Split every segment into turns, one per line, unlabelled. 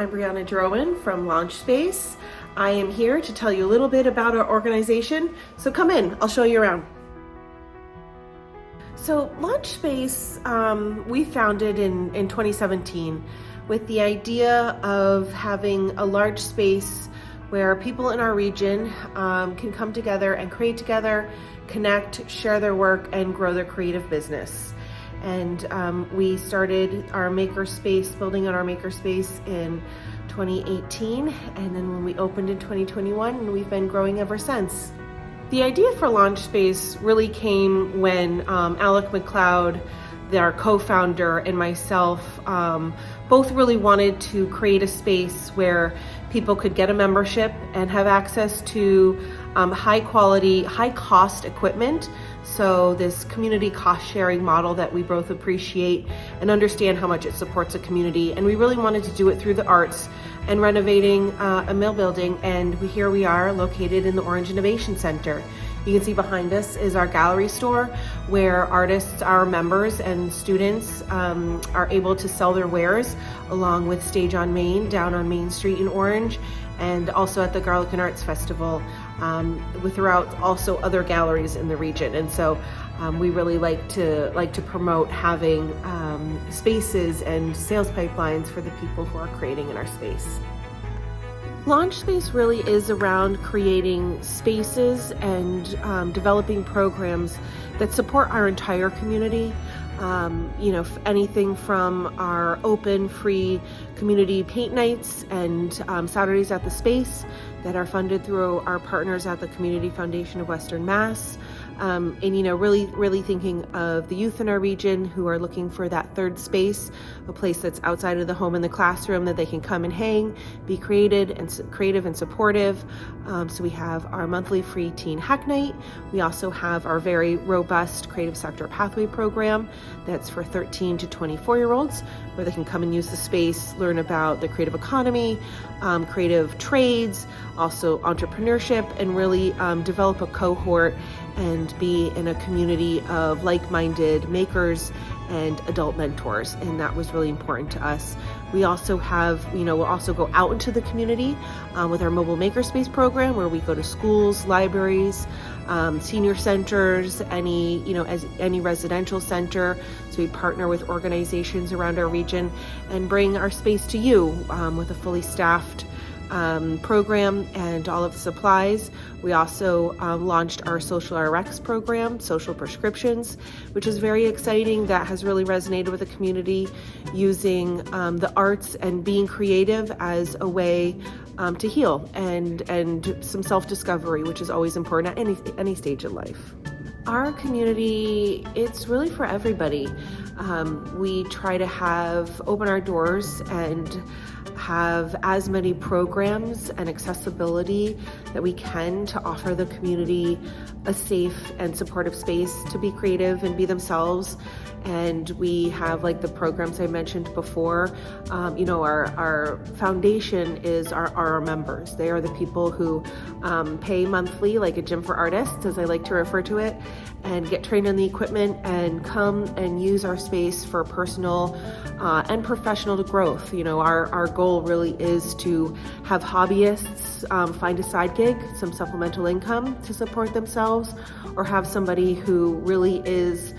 I'm Brianna Drohen from LaunchSpace. I am here to tell you a little bit about our organization, so come in, I'll show you around. So LaunchSpace, we founded in 2017 with the idea of having a large space where people in our region can come together and create together, connect, share their work, and grow their creative business. And we started our makerspace, building on our makerspace in 2018, and then when we opened in 2021, and we've been growing ever since. The idea for LaunchSpace really came when Alec McLeod, our co-founder, and myself both really wanted to create a space where people could get a membership and have access to high quality, high cost equipment. So this community cost sharing model that we both appreciate and understand how much it supports a community. And we really wanted to do it through the arts and renovating a mill building. And here we are located in the Orange Innovation Center. You can see behind us is our gallery store where artists, our members and students are able to sell their wares, along with Stage on Main, down on Main Street in Orange, and also at the Garlic and Arts Festival, throughout also other galleries in the region. And so we really like to promote having spaces and sales pipelines for the people who are creating in our space. LaunchSpace really is around creating spaces and developing programs that support our entire community. Anything from our open, free community paint nights and Saturdays at the Space that are funded through our partners at the Community Foundation of Western Mass. Really thinking of the youth in our region who are looking for that third space, a place that's outside of the home and the classroom that they can come and hang, be creative and supportive. So we have our monthly free teen hack night. We also have our very robust Creative Sector Pathway program that's for 13 to 24-year-olds, where they can come and use the space, learn about the creative economy, creative trades, also entrepreneurship, and really develop a cohort and be in a community of like-minded makers and adult mentors. And that was really important to us. We also have, we'll also go out into the community with our mobile makerspace program, where we go to schools, libraries, senior centers, any residential center. So we partner with organizations around our region and bring our space to you with a fully staffed program and all of the supplies. We also launched our Social RX program, Social Prescriptions, which is very exciting. That has really resonated with the community, using the arts and being creative as a way to heal and some self-discovery, which is always important at any stage in life. Our community, it's really for everybody. We try to open our doors and have as many programs and accessibility that we can to offer the community a safe and supportive space to be creative and be themselves. And we have, like the programs I mentioned before, our foundation is our members. They are the people who pay monthly, like a gym for artists, as I like to refer to it, and get trained on the equipment and come and use our space for personal and professional growth. Our goal really is to have hobbyists find a side gig, some supplemental income to support themselves, or have somebody who really is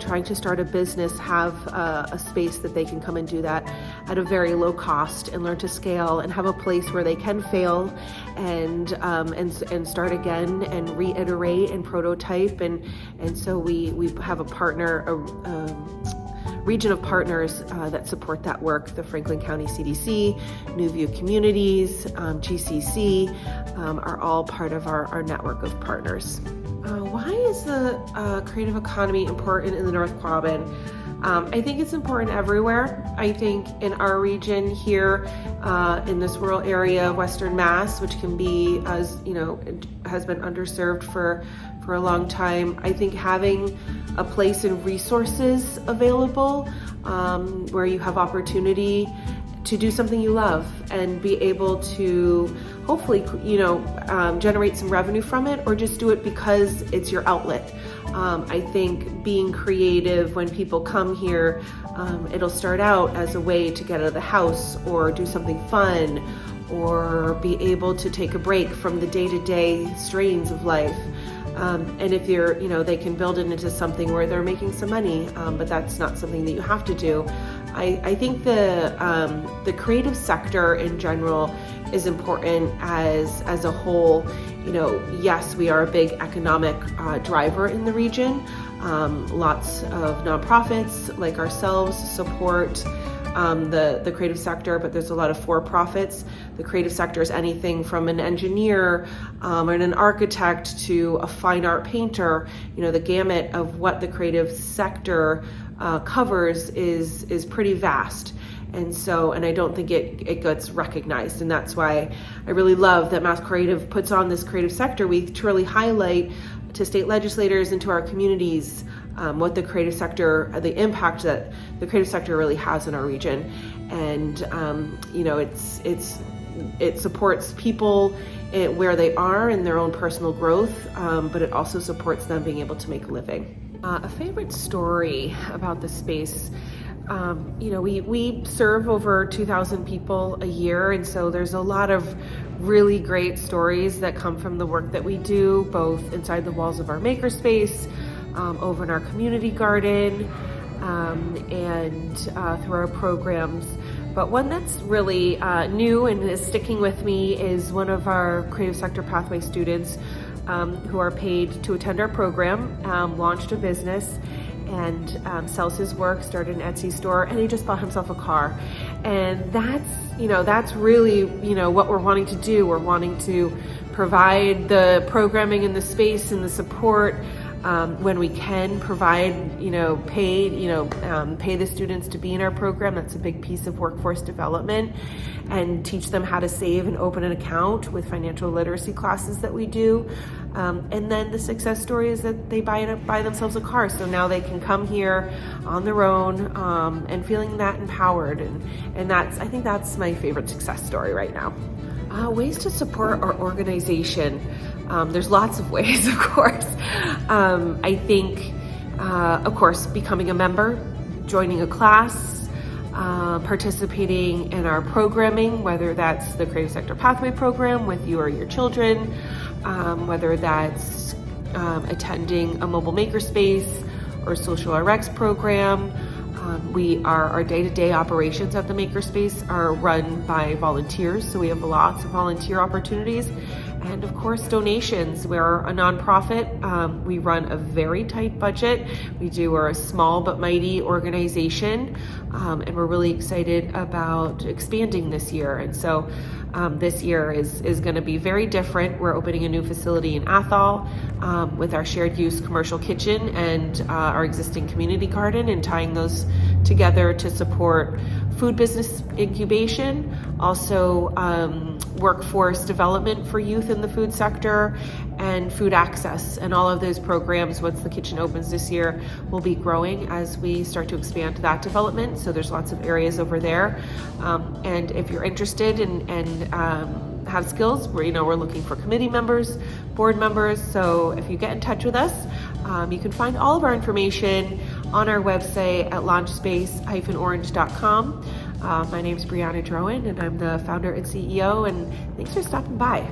trying to start a business have a space that they can come and do that at a very low cost and learn to scale and have a place where they can fail and start again and reiterate and prototype. And so we have a region of partners that support that work. The Franklin County CDC, New View Communities, GCC are all part of our network of partners. Why is the creative economy important in the North Quabbin? I think it's important everywhere. I think in our region here, in this rural area of Western Mass, which can be, has been underserved for a long time, I think having a place and resources available where you have opportunity to do something you love and be able to hopefully, generate some revenue from it, or just do it because it's your outlet. I think being creative when people come here, It'll start out as a way to get out of the house or do something fun or be able to take a break from the day-to-day strains of life. And if they can build it into something where they're making some money, but that's not something that you have to do. I think the creative sector in general is important as a whole. Yes, we are a big economic driver in the region. Lots of nonprofits like ourselves support the creative sector, but there's a lot of for-profits. The creative sector is anything from an engineer and an architect to a fine art painter. The gamut of what the creative sector covers is pretty vast. And I don't think it gets recognized. And that's why I really love that Mass Creative puts on this creative sector week to really highlight to state legislators and to our communities what the creative sector, the impact that the creative sector really has in our region. And it supports people where they are in their own personal growth, but it also supports them being able to make a living. A favorite story about the space, we serve over 2,000 people a year, and so there's a lot of really great stories that come from the work that we do, both inside the walls of our makerspace, over in our community garden, and through our programs. But one that's really new and is sticking with me is one of our Creative Sector Pathway students who are paid to attend our program, launched a business and sells his work, started an Etsy store, and he just bought himself a car. And that's really, what we're wanting to do. We're wanting to provide the programming and the space and the support when we can provide, pay the students to be in our program. That's a big piece of workforce development, and teach them how to save and open an account with financial literacy classes that we do. And then the success story is that they buy themselves a car. So now they can come here on their own and feeling that empowered. And I think that's my favorite success story right now. Ways to support our organization. There's lots of ways, of course. I think, of course, becoming a member, joining a class, participating in our programming, whether that's the Creative Sector Pathway program with you or your children, whether that's attending a mobile makerspace or social RX program. Our day-to-day operations at the makerspace are run by volunteers, so we have lots of volunteer opportunities. And of course, donations. We're a nonprofit. We run a very tight budget. We're a small but mighty organization, and we're really excited about expanding this year. And so this year is going to be very different. We're opening a new facility in Athol with our shared use commercial kitchen and our existing community garden, and tying those together to support food business incubation, also workforce development for youth in the food sector, and food access. And all of those programs, once the kitchen opens this year, will be growing as we start to expand that development. So there's lots of areas over there. And if you're interested and have skills, we're looking for committee members, board members. So if you get in touch with us, you can find all of our information on our website at launchspace-orange.com. My name's Brianna Drohen, and I'm the founder and CEO, and thanks for stopping by.